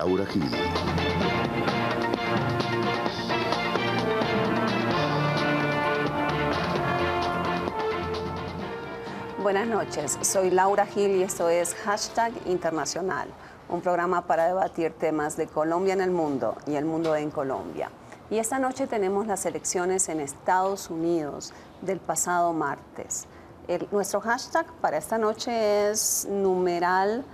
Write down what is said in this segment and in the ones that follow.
Laura Gil. Buenas noches, soy Laura Gil y esto es Hashtag Internacional, un programa para debatir temas de Colombia en el mundo y el mundo en Colombia. Y esta noche tenemos las elecciones en Estados Unidos del pasado martes. Nuestro hashtag para esta noche es numeral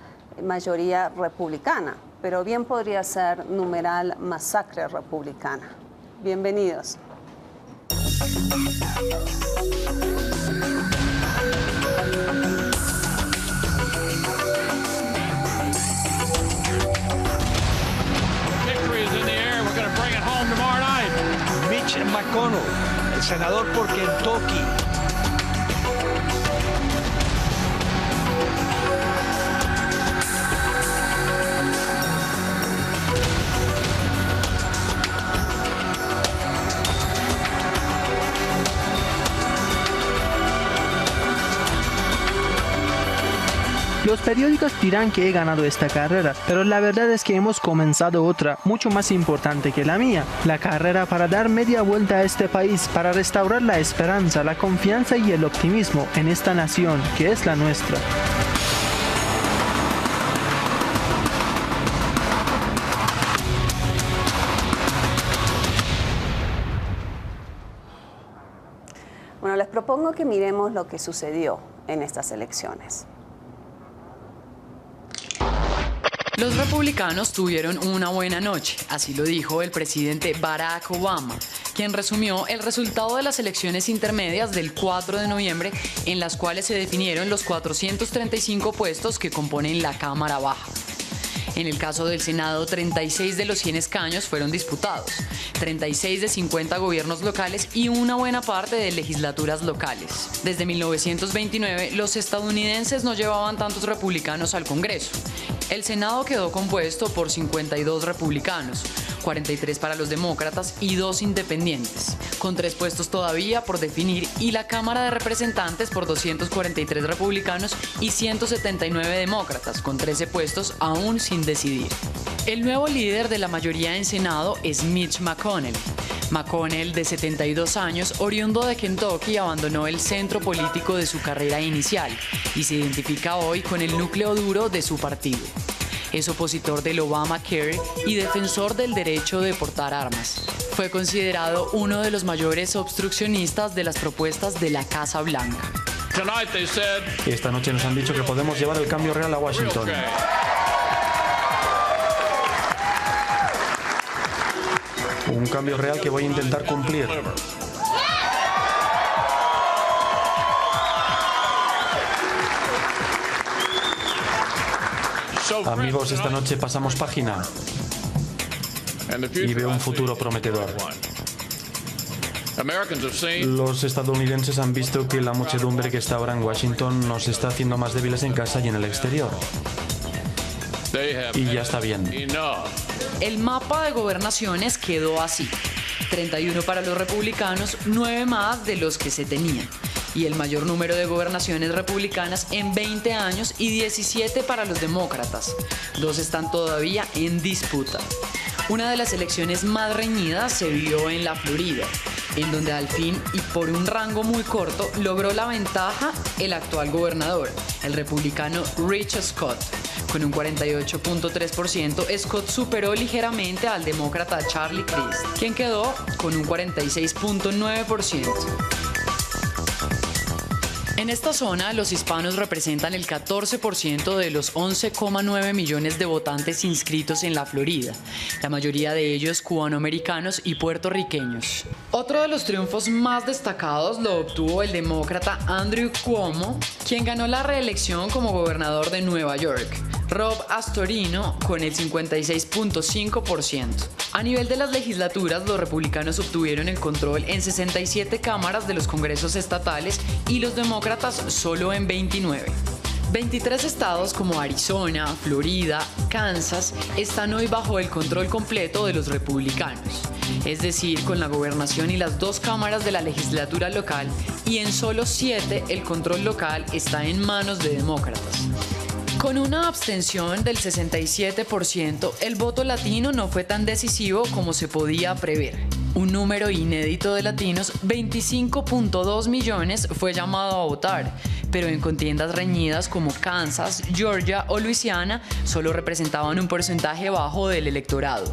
mayoría republicana, pero bien podría ser numeral masacre republicana. Bienvenidos. Mitch McConnell, el senador por Kentucky. Los periódicos dirán que he ganado esta carrera, pero la verdad es que hemos comenzado otra, mucho más importante que la mía. La carrera para dar media vuelta a este país, para restaurar la esperanza, la confianza y el optimismo en esta nación, que es la nuestra. Bueno, les propongo que miremos lo que sucedió en estas elecciones. Los republicanos tuvieron una buena noche, así lo dijo el presidente Barack Obama, quien resumió el resultado de las elecciones intermedias del 4 de noviembre, en las cuales se definieron los 435 puestos que componen la Cámara Baja. En el caso del Senado, 36 de los 100 escaños fueron disputados, 36 de 50 gobiernos locales y una buena parte de legislaturas locales. Desde 1929, los estadounidenses no llevaban tantos republicanos al Congreso. El Senado quedó compuesto por 52 republicanos, 43 para los demócratas y 2 independientes, con 3 puestos todavía por definir, y la Cámara de Representantes por 243 republicanos y 179 demócratas, con 13 puestos aún sin decidir. El nuevo líder de la mayoría en Senado es Mitch McConnell. McConnell, de 72 años, oriundo de Kentucky, abandonó el centro político de su carrera inicial y se identifica hoy con el núcleo duro de su partido. Es opositor del Obamacare y defensor del derecho de portar armas. Fue considerado uno de los mayores obstruccionistas de las propuestas de la Casa Blanca. Esta noche nos han dicho que podemos llevar el cambio real a Washington. Un cambio real que voy a intentar cumplir. Amigos, esta noche pasamos página y veo un futuro prometedor. Los estadounidenses han visto que la muchedumbre que está ahora en Washington nos está haciendo más débiles en casa y en el exterior. Y ya está bien. El mapa de gobernaciones quedó así: 31 para los republicanos, 9 más de los que se tenían, y el mayor número de gobernaciones republicanas en 20 años, y 17 para los demócratas. 2 están todavía en disputa. Una de las elecciones más reñidas se vio en la Florida, en donde al fin y por un rango muy corto logró la ventaja el actual gobernador, el republicano Rick Scott. Con un 48.3%, Scott superó ligeramente al demócrata Charlie Crist, quien quedó con un 46.9%. En esta zona, los hispanos representan el 14% de los 11,9 millones de votantes inscritos en la Florida, la mayoría de ellos cubanoamericanos y puertorriqueños. Otro de los triunfos más destacados lo obtuvo el demócrata Andrew Cuomo, quien ganó la reelección como gobernador de Nueva York. Rob Astorino con el 56.5%. A nivel de las legislaturas, los republicanos obtuvieron el control en 67 cámaras de los congresos estatales y los demócratas solo en 29. 23 estados como Arizona, Florida, Kansas están hoy bajo el control completo de los republicanos, es decir, con la gobernación y las 2 cámaras de la legislatura local, y en solo 7 el control local está en manos de demócratas. Con una abstención del 67%, el voto latino no fue tan decisivo como se podía prever. Un número inédito de latinos, 25.2 millones, fue llamado a votar, pero en contiendas reñidas como Kansas, Georgia o Luisiana, solo representaban un porcentaje bajo del electorado.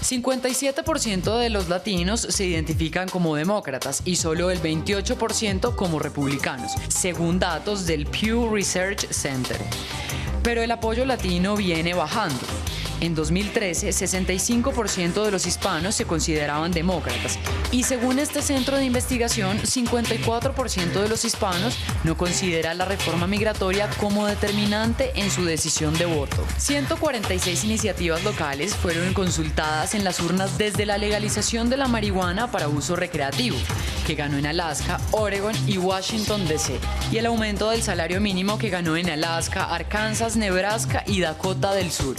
57% de los latinos se identifican como demócratas y solo el 28% como republicanos, según datos del Pew Research Center. Pero el apoyo latino viene bajando. En 2013, 65% de los hispanos se consideraban demócratas y según este centro de investigación, 54% de los hispanos no considera la reforma migratoria como determinante en su decisión de voto. 146 iniciativas locales fueron consultadas en las urnas desde la legalización de la marihuana para uso recreativo, que ganó en Alaska, Oregon y Washington, D.C., y el aumento del salario mínimo que ganó en Alaska, Arkansas, Nebraska y Dakota del Sur.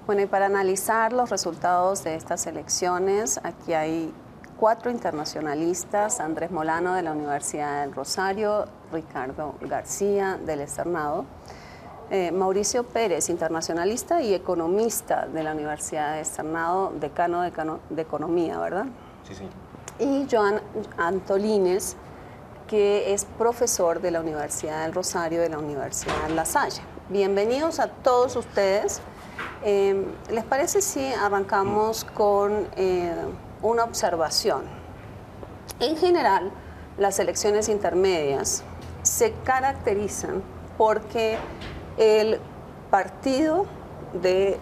Bueno, y para analizar los resultados de estas elecciones, aquí hay 4 internacionalistas: Andrés Molano de la Universidad del Rosario, Ricardo García del Externado, Mauricio Pérez, internacionalista y economista de la Universidad del Externado, decano de Economía, ¿verdad? Sí, sí. Y Joan Antolines, que es profesor de la Universidad del Rosario, de la Universidad La Salle. Bienvenidos a todos ustedes. ¿Les parece si arrancamos con una observación? En general, las elecciones intermedias se caracterizan porque el partido de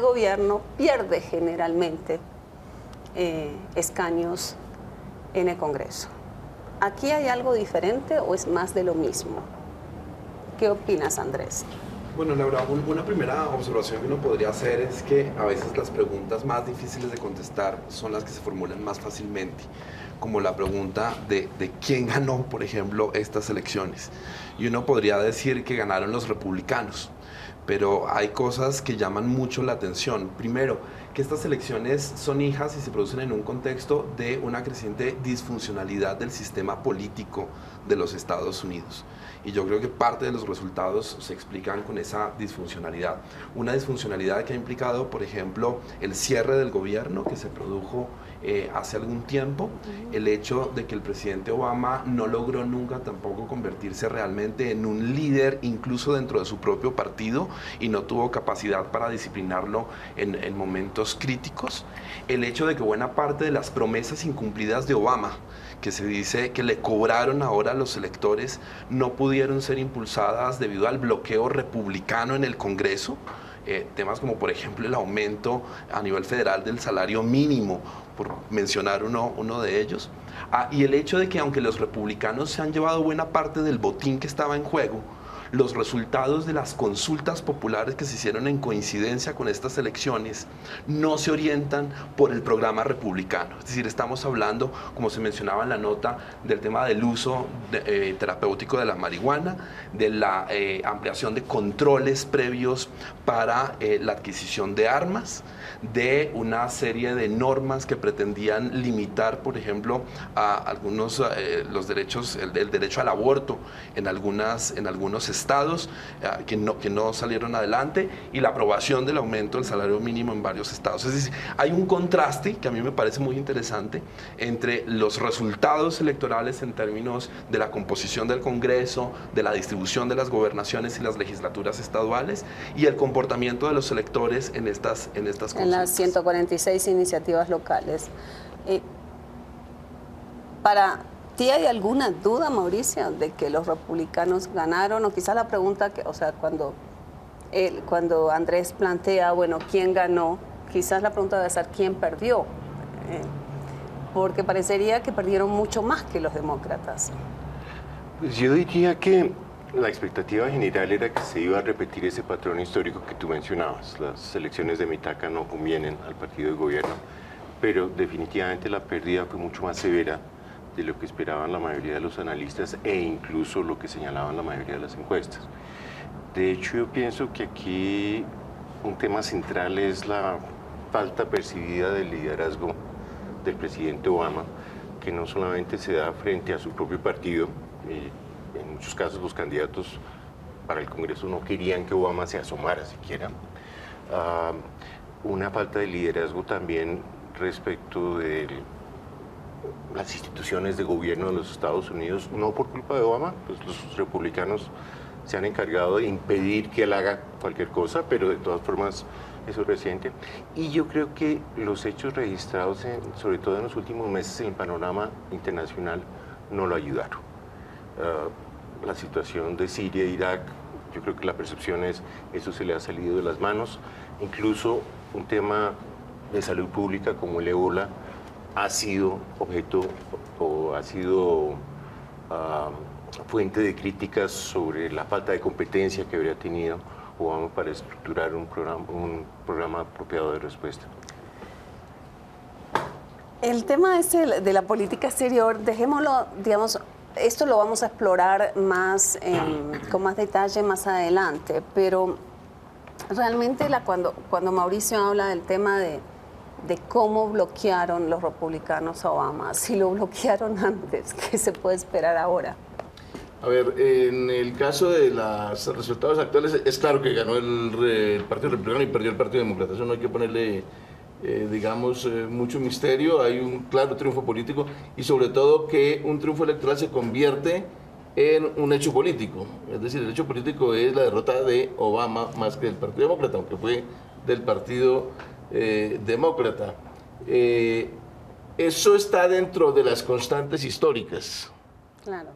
gobierno pierde generalmente escaños en el Congreso. ¿Aquí hay algo diferente o es más de lo mismo? ¿Qué opinas, Andrés? Bueno, Laura, una primera observación que uno podría hacer es que a veces las preguntas más difíciles de contestar son las que se formulan más fácilmente, como la pregunta de quién ganó, por ejemplo, estas elecciones. Y uno podría decir que ganaron los republicanos, pero hay cosas que llaman mucho la atención. Primero, que estas elecciones son hijas y se producen en un contexto de una creciente disfuncionalidad del sistema político de los Estados Unidos. Y yo creo que parte de los resultados se explican con esa disfuncionalidad. Una disfuncionalidad que ha implicado, por ejemplo, el cierre del gobierno que se produjo hace algún tiempo, el hecho de que el presidente Obama no logró nunca tampoco convertirse realmente en un líder, incluso dentro de su propio partido, y no tuvo capacidad para disciplinarlo en momentos críticos. El hecho de que buena parte de las promesas incumplidas de Obama, que se dice que le cobraron ahora a los electores, no pudieron ser impulsadas debido al bloqueo republicano en el Congreso. Temas como, por ejemplo, el aumento a nivel federal del salario mínimo, por mencionar uno de ellos. Y el hecho de que, aunque los republicanos se han llevado buena parte del botín que estaba en juego, los resultados de las consultas populares que se hicieron en coincidencia con estas elecciones no se orientan por el programa republicano. Es decir, estamos hablando, como se mencionaba en la nota, del tema del uso terapéutico de la marihuana, de la ampliación de controles previos para la adquisición de armas, de una serie de normas que pretendían limitar, por ejemplo, a algunos los derechos, el derecho al aborto en algunos estados que no salieron adelante, y la aprobación del aumento del salario mínimo en varios estados. Es decir, hay un contraste que a mí me parece muy interesante entre los resultados electorales en términos de la composición del Congreso, de la distribución de las gobernaciones y las legislaturas estaduales, y el comportamiento de los electores en estas consultas. En las 146 iniciativas locales. Para ¿ti hay alguna duda, Mauricio, de que los republicanos ganaron? O quizá la pregunta, cuando Andrés plantea, bueno, ¿quién ganó? Quizás la pregunta debe ser ¿quién perdió? Porque parecería que perdieron mucho más que los demócratas. Pues yo diría que la expectativa general era que se iba a repetir ese patrón histórico que tú mencionabas. Las elecciones de Mitaca no convienen al partido de gobierno, pero definitivamente la pérdida fue mucho más severa de lo que esperaban la mayoría de los analistas e incluso lo que señalaban la mayoría de las encuestas. De hecho, yo pienso que aquí un tema central es la falta percibida del liderazgo del presidente Obama, que no solamente se da frente a su propio partido, en muchos casos los candidatos para el Congreso no querían que Obama se asomara siquiera. Una falta de liderazgo también respecto de las instituciones de gobierno de los Estados Unidos, no por culpa de Obama, pues los republicanos se han encargado de impedir que él haga cualquier cosa, pero de todas formas eso es reciente. Y yo creo que los hechos registrados, sobre todo en los últimos meses en el panorama internacional, no lo ayudaron. La situación de Siria e Irak, yo creo que la percepción es eso se le ha salido de las manos. Incluso un tema de salud pública como el ébola ha sido objeto o ha sido fuente de críticas sobre la falta de competencia que habría tenido Obama para estructurar un programa apropiado de respuesta. El tema de la política exterior, dejémoslo, digamos, esto lo vamos a explorar más con más detalle más adelante, pero realmente cuando Mauricio habla del tema de cómo bloquearon los republicanos a Obama, si lo bloquearon antes, ¿qué se puede esperar ahora? A ver, en el caso de los resultados actuales, es claro que ganó el Partido Republicano y perdió el Partido Demócrata. Eso no hay que ponerle, digamos, mucho misterio. Hay un claro triunfo político y sobre todo que un triunfo electoral se convierte en un hecho político. Es decir, el hecho político es la derrota de Obama más que del Partido Demócrata, aunque fue del Partido Demócrata. Eso está dentro de las constantes históricas. Claro.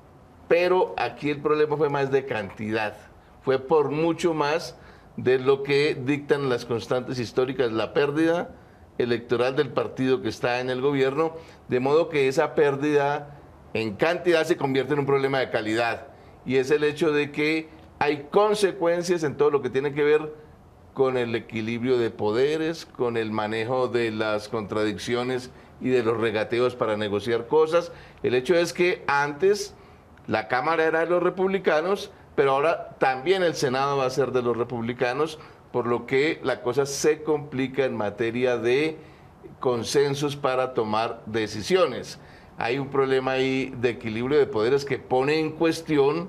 Pero aquí el problema fue más de cantidad, fue por mucho más de lo que dictan las constantes históricas, la pérdida electoral del partido que está en el gobierno, de modo que esa pérdida en cantidad se convierte en un problema de calidad, y es el hecho de que hay consecuencias en todo lo que tiene que ver con el equilibrio de poderes, con el manejo de las contradicciones y de los regateos para negociar cosas. El hecho es que antes la Cámara era de los republicanos, pero ahora también el Senado va a ser de los republicanos, por lo que la cosa se complica en materia de consensos para tomar decisiones. Hay un problema ahí de equilibrio de poderes que pone en cuestión,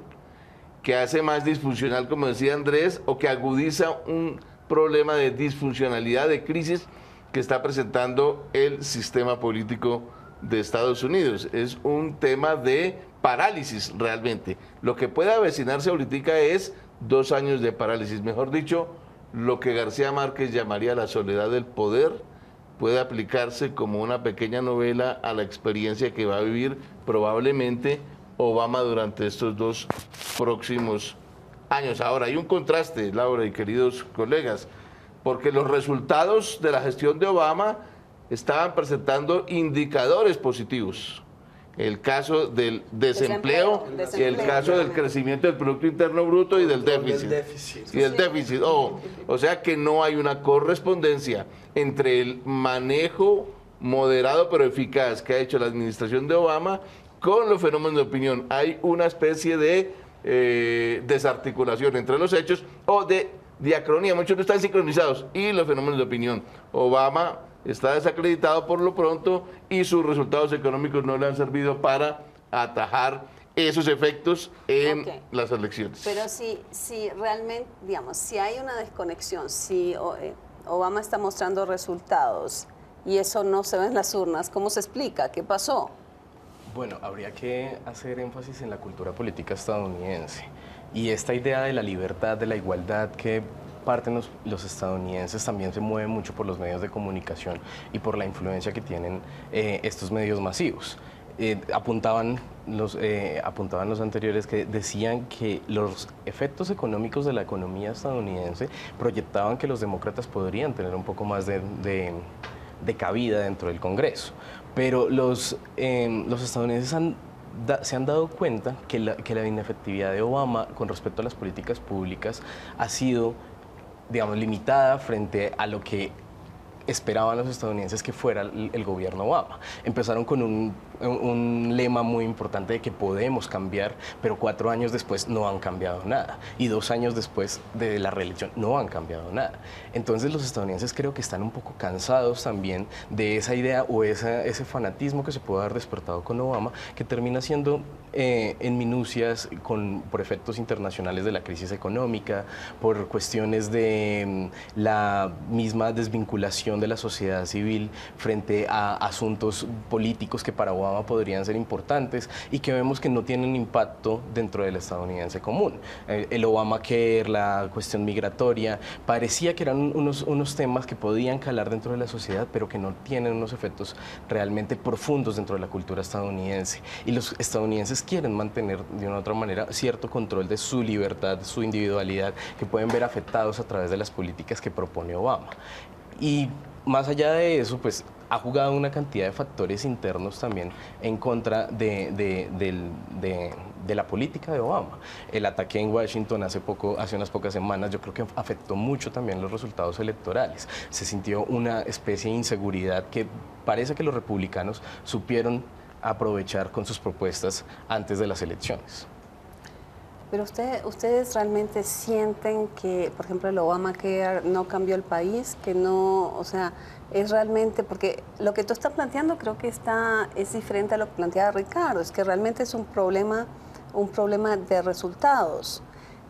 que hace más disfuncional, como decía Andrés, o que agudiza un problema de disfuncionalidad, de crisis que está presentando el sistema político de Estados Unidos. Es un tema de parálisis realmente. Lo que puede avecinarse ahorita es 2 años de parálisis. Mejor dicho, lo que García Márquez llamaría la soledad del poder puede aplicarse como una pequeña novela a la experiencia que va a vivir probablemente Obama durante estos 2 próximos años. Ahora, hay un contraste, Laura y queridos colegas, porque los resultados de la gestión de Obama estaban presentando indicadores positivos. El caso del desempleo y el caso del crecimiento del Producto Interno Bruto y del déficit. Y del déficit. O sea que no hay una correspondencia entre el manejo moderado pero eficaz que ha hecho la administración de Obama con los fenómenos de opinión. Hay una especie de desarticulación entre los hechos o de diacronía. Muchos no están sincronizados y los fenómenos de opinión. Obama está desacreditado por lo pronto y sus resultados económicos no le han servido para atajar esos efectos en las elecciones. Pero si realmente, digamos, si hay una desconexión, si Obama está mostrando resultados y eso no se ve en las urnas, ¿cómo se explica? ¿Qué pasó? Bueno, habría que hacer énfasis en la cultura política estadounidense y esta idea de la libertad, de la igualdad que parten los estadounidenses también se mueve mucho por los medios de comunicación y por la influencia que tienen estos medios masivos. Apuntaban los anteriores que decían que los efectos económicos de la economía estadounidense proyectaban que los demócratas podrían tener un poco más de cabida dentro del Congreso. Pero los estadounidenses se han dado cuenta que la inefectividad de Obama con respecto a las políticas públicas ha sido, digamos, limitada frente a lo que esperaban los estadounidenses que fuera el gobierno Obama. Empezaron con un lema muy importante de que podemos cambiar, pero 4 años después no han cambiado nada. Y 2 años después de la reelección no han cambiado nada. Entonces los estadounidenses creo que están un poco cansados también de esa idea o ese fanatismo que se puede haber despertado con Obama, que termina siendo en minucias por efectos internacionales de la crisis económica, por cuestiones de la misma desvinculación de la sociedad civil frente a asuntos políticos que para Obama podrían ser importantes y que vemos que no tienen impacto dentro del estadounidense común. El Obamacare, la cuestión migratoria, parecía que eran unos temas que podían calar dentro de la sociedad, pero que no tienen unos efectos realmente profundos dentro de la cultura estadounidense. Y los estadounidenses quieren mantener de una u otra manera cierto control de su libertad, su individualidad, que pueden ver afectados a través de las políticas que propone Obama. Y más allá de eso, pues ha jugado una cantidad de factores internos también en contra de la política de Obama. El ataque en Washington hace unas pocas semanas, yo creo que afectó mucho también los resultados electorales. Se sintió una especie de inseguridad que parece que los republicanos supieron aprovechar con sus propuestas antes de las elecciones. Pero ustedes realmente sienten que, por ejemplo, el Obamacare no cambió el país, que no, o sea, es realmente, porque lo que tú estás planteando creo que es diferente a lo que planteaba Ricardo, es que realmente es un problema de resultados.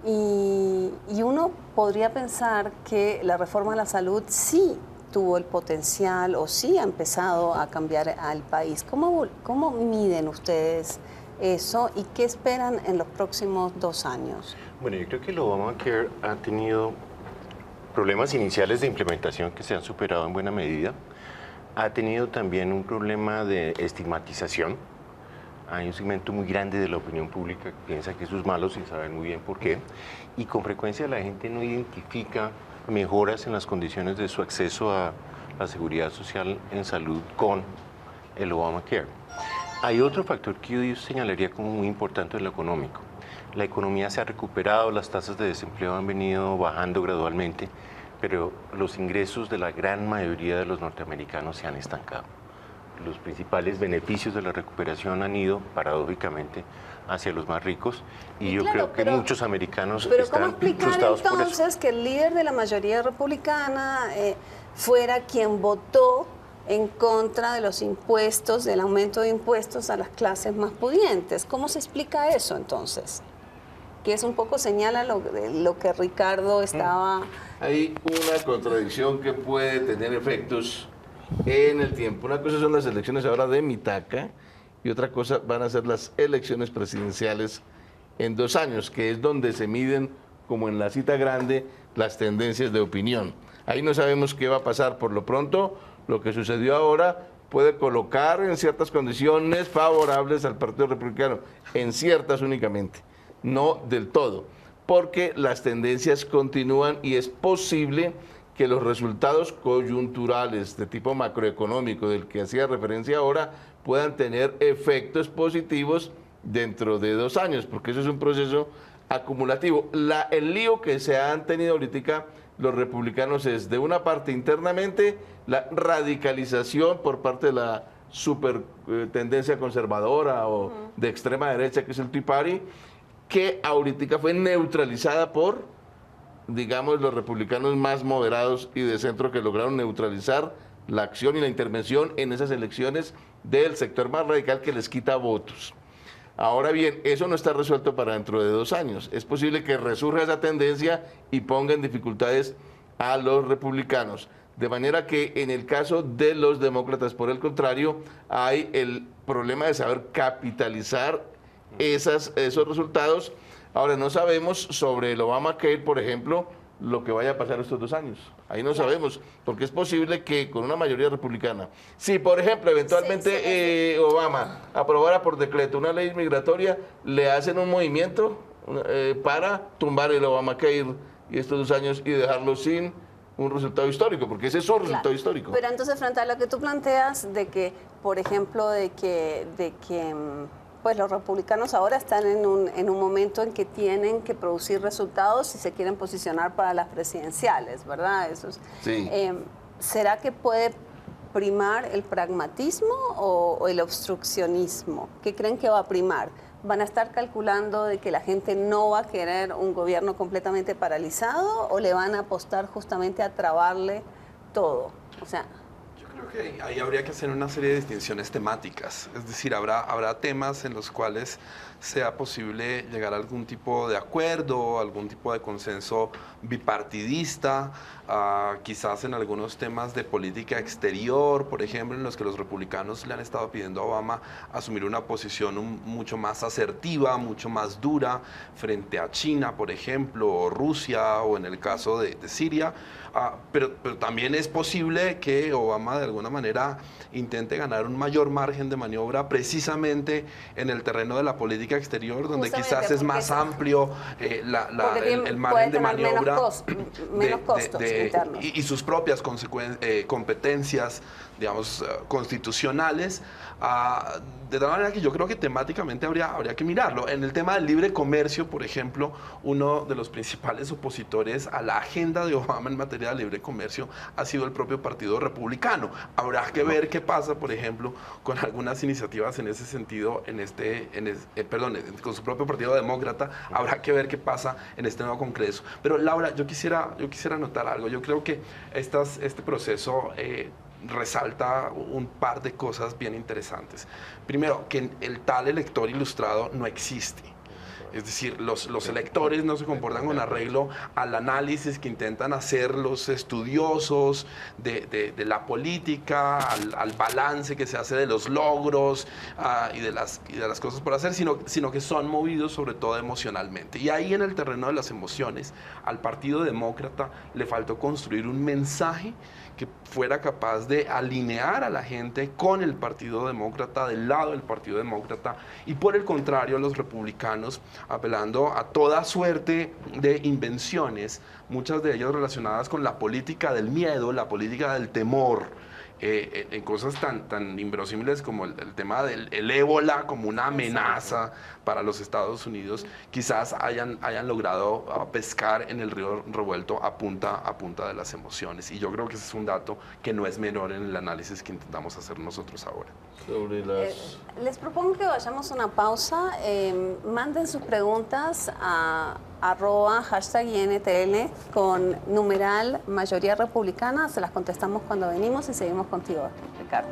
Y uno podría pensar que la reforma a la salud sí tuvo el potencial o sí ha empezado a cambiar al país. ¿Cómo miden ustedes eso y qué esperan en los próximos 2 años? Bueno, yo creo que el Obamacare ha tenido problemas iniciales de implementación que se han superado en buena medida. Ha tenido también un problema de estigmatización. Hay un segmento muy grande de la opinión pública que piensa que eso es malo sin saber muy bien por qué. Y con frecuencia la gente no identifica mejoras en las condiciones de su acceso a la seguridad social en salud con el Obamacare. Hay otro factor que yo señalaría como muy importante en lo económico. La economía se ha recuperado, las tasas de desempleo han venido bajando gradualmente, pero los ingresos de la gran mayoría de los norteamericanos se han estancado. Los principales beneficios de la recuperación han ido, paradójicamente, hacia los más ricos y yo creo que muchos americanos están frustrados por eso. Entonces, que el líder de la mayoría republicana fuera quien votó en contra de los impuestos, del aumento de impuestos a las clases más pudientes? ¿Cómo se explica eso entonces? Que es un poco señala lo que Ricardo estaba... Hay una contradicción que puede tener efectos en el tiempo. Una cosa son las elecciones ahora de Mitaca y otra cosa van a ser las elecciones presidenciales en 2 años, que es donde se miden, como en la cita grande, las tendencias de opinión. Ahí no sabemos qué va a pasar. Por lo pronto, lo que sucedió ahora puede colocar en ciertas condiciones favorables al Partido Republicano, en ciertas únicamente, no del todo, porque las tendencias continúan y es posible que los resultados coyunturales de tipo macroeconómico del que hacía referencia ahora puedan tener efectos positivos dentro de 2 años, porque eso es un proceso acumulativo. El lío que se han tenido ahorita los republicanos es, de una parte internamente, la radicalización por parte de la super tendencia conservadora o de extrema derecha, que es el Tea Party, que ahorita fue neutralizada por, digamos, los republicanos más moderados y de centro, que lograron neutralizar la acción y la intervención en esas elecciones del sector más radical, que les quita votos. Ahora bien, eso no está resuelto para dentro de 2 años. Es posible que resurja esa tendencia y ponga en dificultades a los republicanos. De manera que en el caso de los demócratas, por el contrario, hay el problema de saber capitalizar esos resultados. Ahora, no sabemos sobre el Obamacare, por ejemplo, lo que vaya a pasar estos 2 años. Ahí no sabemos, porque es posible que con una mayoría republicana, si por ejemplo eventualmente Obama aprobara por decreto una ley migratoria, le hacen un movimiento para tumbar el Obamacare y estos 2 años y dejarlo sin un resultado histórico, porque ese es un resultado histórico. Pero entonces, frente a lo que tú planteas de que, por ejemplo, de que pues los republicanos ahora están en un momento en que tienen que producir resultados si se quieren posicionar para las presidenciales, ¿verdad? Eso es, sí. ¿será que puede primar el pragmatismo o el obstruccionismo? ¿Qué creen que va a primar? ¿Van a estar calculando de que la gente no va a querer un gobierno completamente paralizado o le van a apostar justamente a trabarle todo? O sea, creo que ahí habría que hacer una serie de distinciones temáticas, es decir, habrá temas en los cuales sea posible llegar a algún tipo de acuerdo, algún tipo de consenso bipartidista, quizás en algunos temas de política exterior, por ejemplo, en los que los republicanos le han estado pidiendo a Obama asumir una posición mucho más asertiva, mucho más dura frente a China, por ejemplo, o Rusia, o en el caso de Siria. Pero también es posible que Obama de alguna manera intente ganar un mayor margen de maniobra precisamente en el terreno de la política exterior, donde quizás es más amplio el margen de maniobra menos costos internos. Y sus propias competencias, digamos, constitucionales, de tal manera que yo creo que temáticamente habría que mirarlo. En el tema del libre comercio, por ejemplo, uno de los principales opositores a la agenda de Obama en materia de libre comercio ha sido el propio Partido Republicano. Habrá que ver qué pasa, por ejemplo, con algunas iniciativas en ese sentido, con su propio Partido Demócrata. Habrá que ver qué pasa en este nuevo Congreso. Pero Laura, yo quisiera anotar algo. Yo creo que este proceso resalta un par de cosas bien interesantes. Primero, que el tal elector ilustrado no existe. Es decir, los electores no se comportan con arreglo al análisis que intentan hacer los estudiosos de la política, al balance que se hace de los logros y de las cosas por hacer, sino que son movidos sobre todo emocionalmente. Y ahí en el terreno de las emociones, al Partido Demócrata le faltó construir un mensaje que fuera capaz de alinear a la gente con el Partido Demócrata, del lado del Partido Demócrata, y por el contrario los republicanos apelando a toda suerte de invenciones, muchas de ellas relacionadas con la política del miedo, la política del temor, en cosas tan inverosímiles como el tema del ébola como una amenaza para los Estados Unidos, quizás hayan logrado pescar en el río revuelto a punta de las emociones. Y yo creo que ese es un dato que no es menor en el análisis que intentamos hacer nosotros ahora. Les propongo que vayamos a una pausa. Manden sus preguntas a #INTL con numeral mayoría republicana. Se las contestamos cuando venimos y seguimos contigo, Ricardo.